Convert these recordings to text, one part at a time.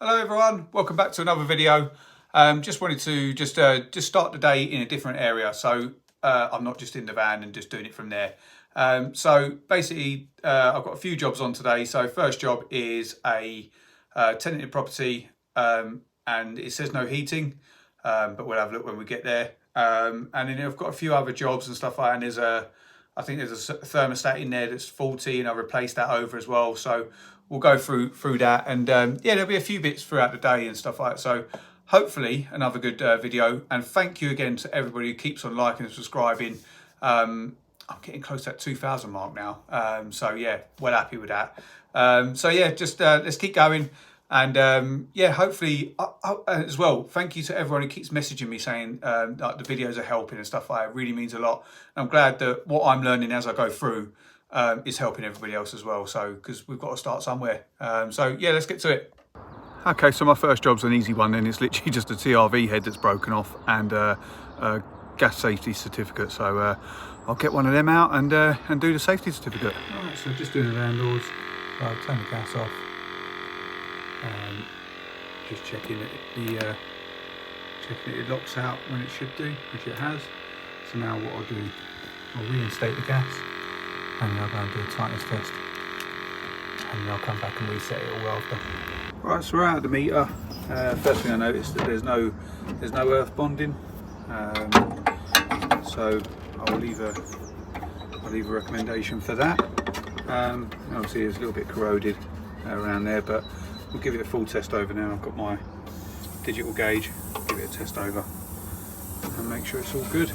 Hello everyone, welcome back to another video. Just wanted to just start the day in a different area, so I'm not just in the van and just doing it from there. So basically I've got a few jobs on today. So first job is a tenanted property, and it says no heating, but we'll have a look when we get there. And then I've got a few other jobs and stuff like that, and I think there's a thermostat in there that's faulty, and I replaced that over as well. So we'll go through that, and yeah, there'll be a few bits throughout the day and stuff like that. So hopefully another good video. And thank you again to everybody who keeps on liking and subscribing. I'm getting close to that 2,000 mark now. So yeah, well happy with that. So yeah, just let's keep going. And yeah, hopefully as well, thank you to everyone who keeps messaging me saying like the videos are helping and stuff like that. It really means a lot. And I'm glad that what I'm learning as I go through is helping everybody else as well. So because we've got to start somewhere. So yeah, let's get to it. Okay, so my first job's an easy one, and it's literally just a TRV head that's broken off and a gas safety certificate. So I'll get one of them out and do the safety certificate. All right, so just doing the landlords. I'll turn the gas off. Just checking that it locks out when it should do, which it has. So now what I'll do, I'll reinstate the gas, and then I'll go and do a tightness test, and then I'll come back and reset it all after. Right, so we're out of the meter. First thing I noticed that there's no earth bonding, so I'll leave a recommendation for that. Obviously it's a little bit corroded around there, but we'll give it a full test over now. I've got my digital gauge, give it a test over and make sure it's all good.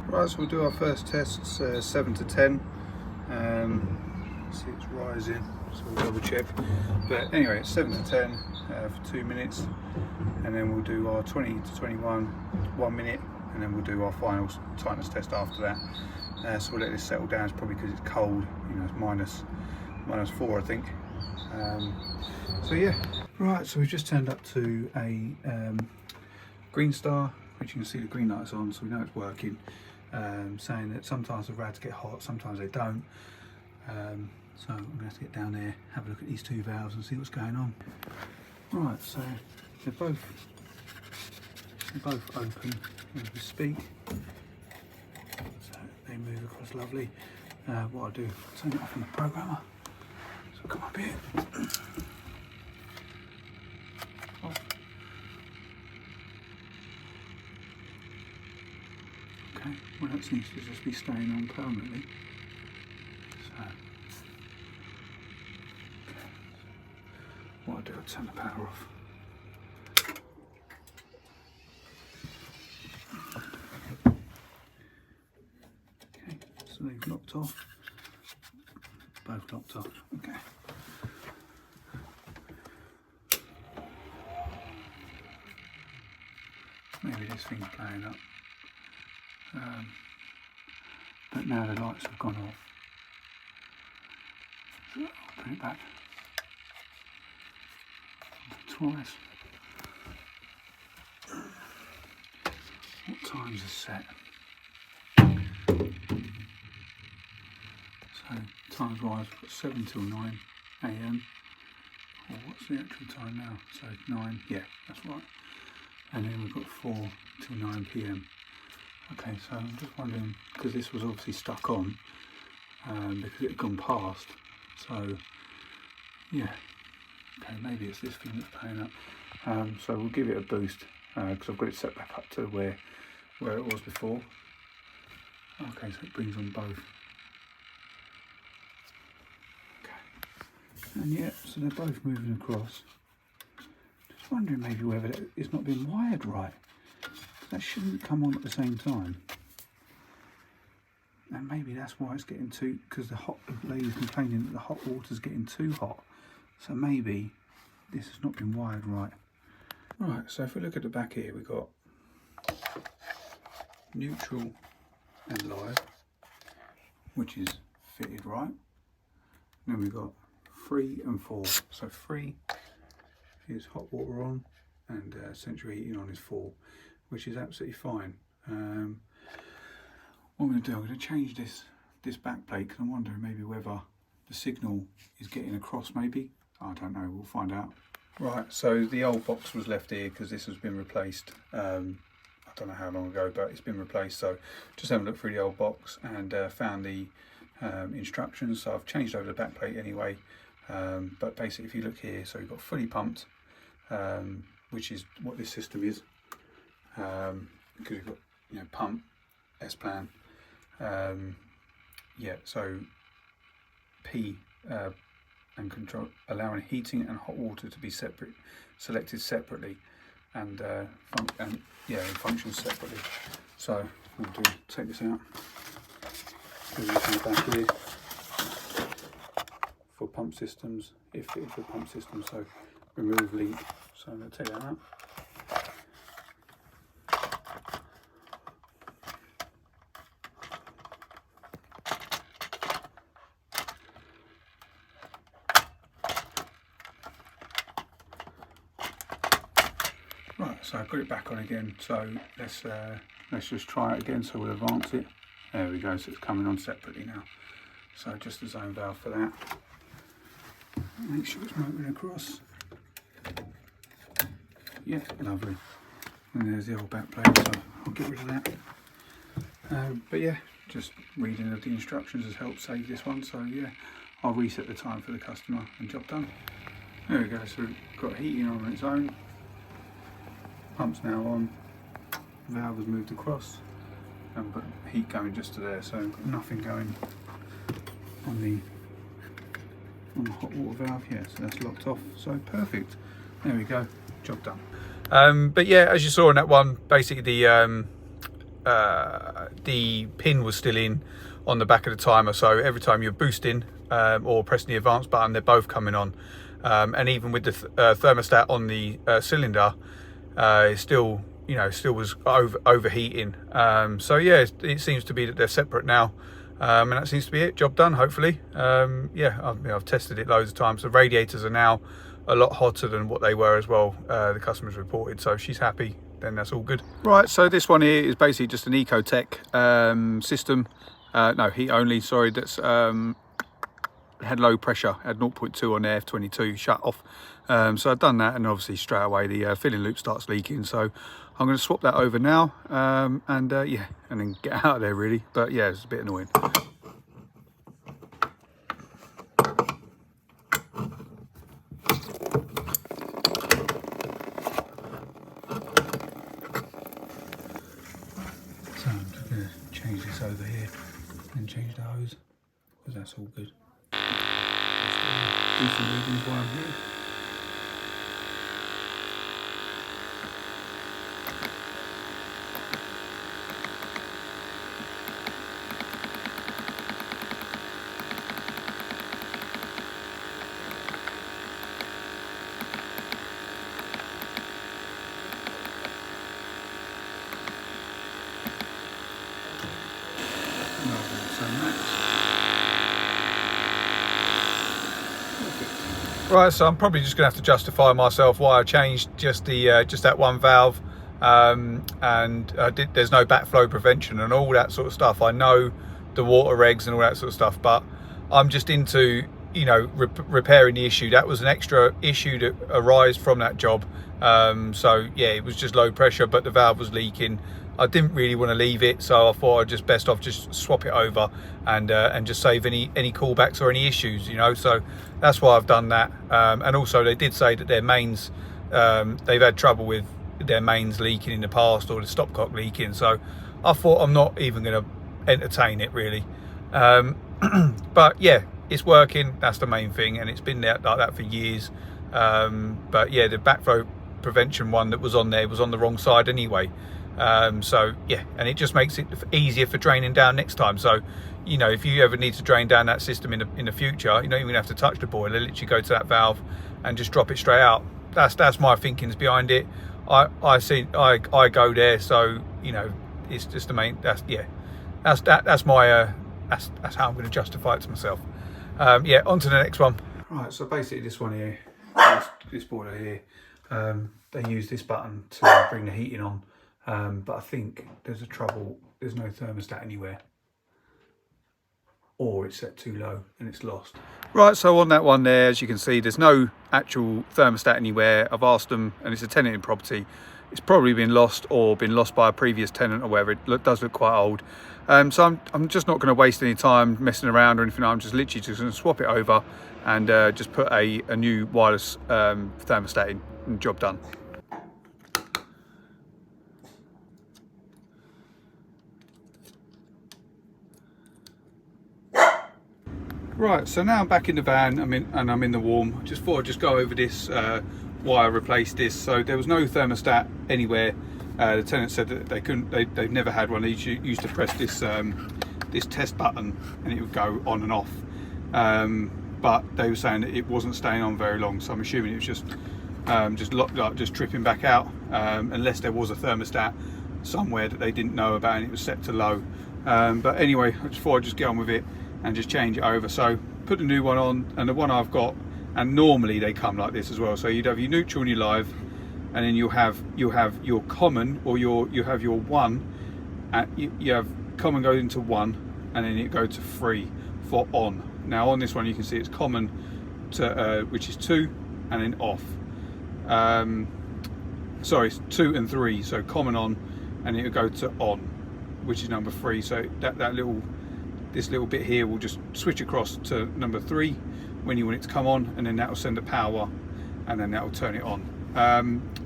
Right, so we'll do our first tests, 7 to 10. See, it's rising, so we'll double check. But anyway, it's 7 to 10 for 2 minutes, and then we'll do our 20 to 21, 1 minute, and then we'll do our final tightness test after that. So we'll let this settle down. It's probably because it's cold, you know, it's minus 4 I think. So yeah, right, so we've just turned up to a green star, which you can see the green light's on, so we know it's working, saying that sometimes the rads get hot, sometimes they don't. So I'm going to have to get down there, have a look at these two valves and see what's going on. Right, so they're both open as we speak. So they move across lovely. What I'll do, I'll turn it off on the programmer. So come up here. Oh. Okay, well that seems to just be staying on permanently. So, okay. What I'll do, I'll turn the power off. So they've locked off, both locked off, okay. Maybe this thing's playing up, but now the lights have gone off, so I'll put it back twice. What time's is set? So times wise, we've got 7 till 9 AM. Or what's the actual time now? So 9, yeah, that's right. And then we've got 4 till 9 PM. Okay, so I'm just wondering, because this was obviously stuck on, because it had gone past. So yeah, okay, maybe it's this thing that's playing up. So we'll give it a boost, because I've got it set back up to where it was before. Okay, so it brings on both. And yeah, so they're both moving across. Just wondering maybe whether it's not been wired right. That shouldn't come on at the same time. And maybe that's why it's getting too, because the lady's complaining that the hot water's getting too hot. So maybe this has not been wired right. Right, so if we look at the back here, we've got neutral and live, which is fitted right. Then we've got 3 and 4. So 3 is hot water on, and central heating on is 4, which is absolutely fine. What I'm going to do, I'm going to change this back plate, because I'm wondering maybe whether the signal is getting across maybe. I don't know, we'll find out. Right, so the old box was left here because this has been replaced. I don't know how long ago, but it's been replaced. So just having a look through the old box and found the instructions. So I've changed over the back plate anyway. But basically if you look here, so you've got fully pumped, which is what this system is. Because you've got, you know, pump, S-plan. Yeah, so P and control, allowing heating and hot water to be selected separately, and function separately. So I'm going to take this out. Put it in the back here for pump systems, if fitted for pump systems. So remove leak. So I'm going to take that out. Right, so I've got it back on again, so let's just try it again. So we'll advance it. There we go, so it's coming on separately now. So just the zone valve for that. Make sure it's motoring across. Yeah, lovely. And there's the old back plate, so I'll get rid of that. But yeah, just reading of the instructions has helped save this one. So yeah, I'll reset the time for the customer and job done. There we go, so we've got heating on its own. Pump's now on, valve has moved across, and but heat going just to there, so nothing going on the hot water valve here, so that's locked off. So perfect. There we go, job done. But yeah, as you saw in that one, basically the pin was still in on the back of the timer, so every time you're boosting or pressing the advance button, they're both coming on. And even with the thermostat on the cylinder, it still, still was overheating. So yeah, it seems to be that they're separate now, and that seems to be it. Job done, hopefully. Yeah, I've tested it loads of times. The radiators are now a lot hotter than what they were as well. The customer's reported, so if she's happy, then that's all good. Right, so this one here is basically just an Ecotech system. No, heat only. Sorry, that's had low pressure, had 0.2 on there, F22 shut off. So I've done that, and obviously straight away the filling loop starts leaking. So I'm going to swap that over now, and yeah, and then get out of there really. But yeah, it's a bit annoying. So I'm just going to change this over here and change the hose, because that's all good. Do some readings while I'm here. Right, so I'm probably just going to have to justify myself why I changed just that one valve, and there's no backflow prevention and all that sort of stuff. I know the water regs and all that sort of stuff, but I'm just into repairing the issue. That was an extra issue that arose from that job. So yeah, it was just low pressure, but the valve was leaking. I didn't really want to leave it, so I thought I'd just best off just swap it over and just save any callbacks or any issues, so that's why I've done that. And also they did say that their mains, they've had trouble with their mains leaking in the past, or the stopcock leaking, so I thought I'm not even going to entertain it really. But yeah, it's working, that's the main thing, and it's been there like that for years. But yeah, the backflow prevention one that was on there was on the wrong side anyway. So yeah, and it just makes it easier for draining down next time. So if you ever need to drain down that system in the future, you don't even have to touch the boiler. Literally go to that valve and just drop it straight out. That's my thinkings behind it. I go there, so it's just the main. That's my that's how I'm going to justify it to myself. Yeah, on to the next one. Right, so basically this one here, this boiler here, they use this button to bring the heating on. But I think there's no thermostat anywhere. or it's set too low and it's lost. Right, so on that one there, as you can see, there's no actual thermostat anywhere. I've asked them, and it's a tenanted property. It's probably been lost or been lost by a previous tenant or whatever. It does look quite old. So I'm just not going to waste any time messing around or anything. I'm just literally just going to swap it over and just put a new wireless thermostat in, and job done. Right, so now I'm back in the van. I'm in the warm. Just thought I'd just go over this why I replaced this. So there was no thermostat anywhere. The tenant said that they couldn't. They've never had one. They used to press this this test button and it would go on and off. But they were saying that it wasn't staying on very long. So I'm assuming it was just locked up, just tripping back out, unless there was a thermostat somewhere that they didn't know about and it was set to low. But anyway, I just thought I'd just get on with it and just change it over. So put the new one on, and the one I've got, and normally they come like this as well. So you'd have your neutral and your live, and then you'll have your common, or you have your one, you have common goes into one, and then it goes to 3 for on. Now on this one you can see it's common to which is 2, and then off. Sorry, 2 and 3, so common on, and it'll go to on, which is number 3. So this little bit here will just switch across to number 3 when you want it to come on, and then that will send the power, and then that will turn it on.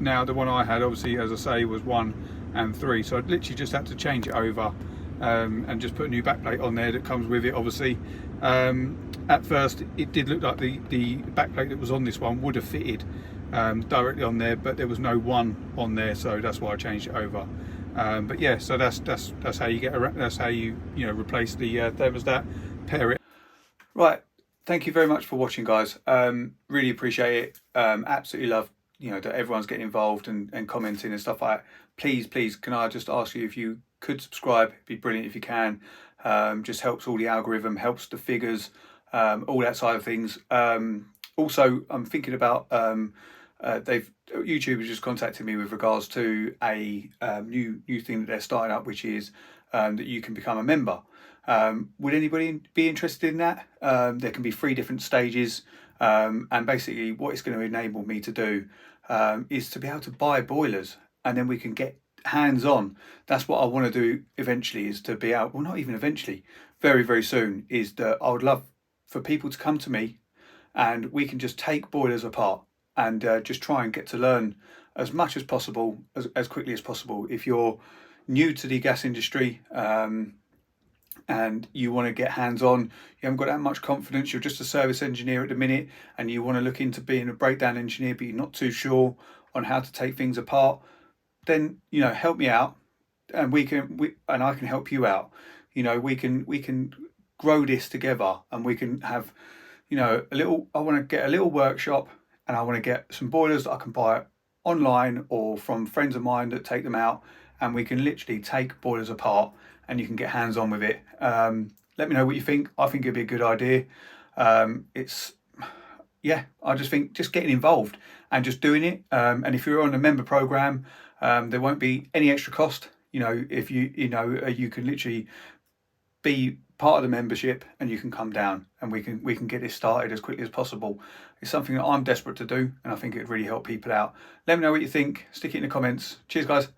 Now the one I had, obviously, as I say, was 1 and 3, so I'd literally just had to change it over and just put a new backplate on there that comes with it. Obviously, at first it did look like the backplate that was on this one would have fitted directly on there, but there was no 1 on there, so that's why I changed it over. But yeah, so that's how you get around. That's how you replace the thermostat, pair it. Right, thank you very much for watching, guys. Really appreciate it. Absolutely love that everyone's getting involved and commenting and stuff like that. Please, can I just ask you if you could subscribe? It'd be brilliant if you can. Just helps all the algorithm, helps the figures, all that side of things. Also, I'm thinking about YouTube has just contacted me with regards to a new thing that they're starting up, which is that you can become a member. Would anybody be interested in that? There can be 3 different stages, and basically what it's going to enable me to do is to be able to buy boilers, and then we can get hands-on. That's what I want to do eventually, is to be able, well, not even eventually, very, very soon, is that I would love for people to come to me and we can just take boilers apart and just try and get to learn as much as possible, as quickly as possible. If you're new to the gas industry and you want to get hands-on, you haven't got that much confidence, you're just a service engineer at the minute, and you want to look into being a breakdown engineer, but you're not too sure on how to take things apart, then help me out, and and I can help you out. We can grow this together, and we can have I want to get a little workshop, and I want to get some boilers that I can buy online or from friends of mine that take them out, and we can literally take boilers apart and you can get hands-on with it. Let me know what you think. I think it'd be a good idea. I just think just getting involved and just doing it. And if you're on a member program, there won't be any extra cost. If you can literally be part of the membership, and you can come down, and we can get this started as quickly as possible. It's something that I'm desperate to do, and I think it'd really help people out. Let me know what you think. Stick it in the comments. Cheers, guys.